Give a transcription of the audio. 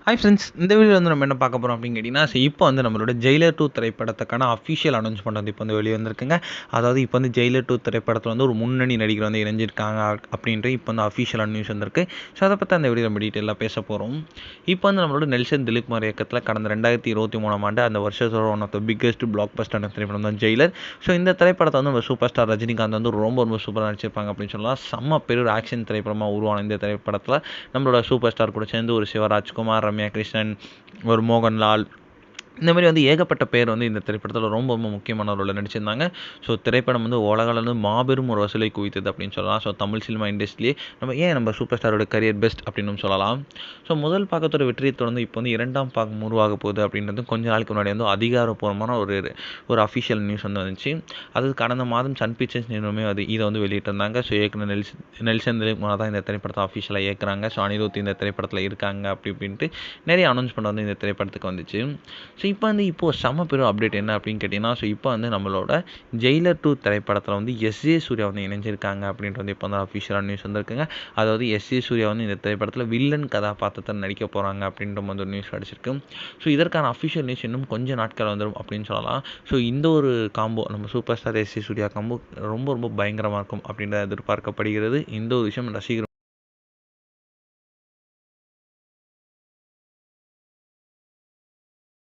Hi friends, இந்த வீடியோவில் வந்து நம்ம என்ன பார்க்க போகிறோம் அப்படின்னு கேட்டிங்கன்னா, இப்போ வந்து நம்மளோட ஜெயிலர் 2 திரைப்படத்துக்கான அஃபிஷியல் அனௌன்ஸ்மெண்ட் வந்து இப்போ வந்து வெளியே வந்திருக்குங்க. அதாவது இப்போ வந்து ஜெயிலர் 2 திரைப்படத்தில் வந்து ஒரு முன்னணி நடிகர் வந்து இணைஞ்சிருக்காங்க அப்படின்ட்டு இப்போ வந்து அஃபிஷியல் நியூஸ் வந்திருக்கு. ஸோ அதை பற்றி அந்த வீடியோ நம்ம டீட்டெயிலாக பேச போகிறோம். இப்போ வந்து நம்மளோட நெல்சன் திலீப்குமார் இயக்கத்தில் கடந்த 2023ஆம் ஆண்டு அந்த வருஷத்தோட one of the biggest blockbuster திரைப்படம் தான் ஜெயிலர். ஸோ இந்த திரைப்படத்தை வந்து நம்ம சூப்பர் ஸ்டார் ரஜினிகாந்த் வந்து ரொம்ப ரொம்ப சூப்பராக நடிச்சிருப்பாங்க அப்படின்னு சொல்லலாம். செம்ம பெரிய ஒரு ஆக்ஷன் திரைப்படமாக உருவான இந்த திரைப்படத்தில் நம்மளோட சூப்பர் ஸ்டார் கூட சேர்ந்து ஒரு சிவராஜ்குமார், ரம்யா கிருஷ்ணன், ஒரு மோகன்லால், இந்த மாதிரி வந்து ஏகப்பட்ட பேர் வந்து இந்த திரைப்படத்தில் ரொம்ப ரொம்ப முக்கியமான ரோலில் நடிச்சிருந்தாங்க. ஸோ திரைப்படம் வந்து உலகளவில் மாபெரும் ஒரு வசூலை குவித்தது அப்படின்னு சொல்லலாம். ஸோ தமிழ் சினிமா இண்டஸ்ட்ரியே நம்ம சூப்பர் ஸ்டாரோட கரியர் பெஸ்ட் அப்படின்னு சொல்லலாம். ஸோ முதல் பாகத்தோட வெற்றியை தொடர்ந்து இப்போ வந்து இரண்டாம் பாகம் உருவாக போகுது அப்படின்றது கொஞ்ச நாளுக்கு முன்னாடி வந்து அதிகாரப்பூர்வமான ஒரு அஃபிஷியல் நியூஸ் வந்து வந்துச்சு. அது கடந்த மாதம் சன் பிக்சர்ஸ் நிறுவனமே இதை வந்து வெளியிட்டிருந்தாங்க. ஸோ இயக்குனர் நெல்சன் திலீப்குமார் தான் இந்த திரைப்படத்தை அஃபிஷியலாக இயக்குறாங்க. ஸோ அனிருத் இந்த திரைப்படத்தில் இருக்காங்க அப்படி இப்படின்ட்டு நிறைய அனௌன்ஸ்மெண்ட் வந்து இந்த திரைப்படத்துக்கு வந்துச்சு. ஸோ இப்போது செம பெரும் அப்டேட் என்ன அப்படின்னு கேட்டிங்கன்னா, ஸோ இப்போ வந்து நம்மளோட ஜெயிலர் 2 திரைப்படத்தில் வந்து எஸ்.ஜே. சூர்யா வந்து இணைஞ்சிருக்காங்க அப்படின்ட்டு வந்து இப்போ வந்து அஃபிஷியலாக நியூஸ் வந்திருக்குங்க. அதாவது எஸ்.ஜே. சூர்யா வந்து இந்த திரைப்படத்தில் வில்லன் கதாபாத்திரத்தில் நடிக்க போகிறாங்க அப்படின்ற வந்து ஒரு நியூஸ் கிடச்சிருக்கு. ஸோ இதற்கான அஃபிஷியல் நியூஸ் இன்னும் கொஞ்சம் நாட்கள் வந்துடும் அப்படின்னு சொல்லலாம். ஸோ இந்த ஒரு காம்போ நம்ம super star SJ. Suryah combo ரொம்ப ரொம்ப பயங்கரமாக இருக்கும் அப்படின்றத எதிர்பார்க்கப்படுகிறது. இந்த ஒரு விஷயம் ரசிகர்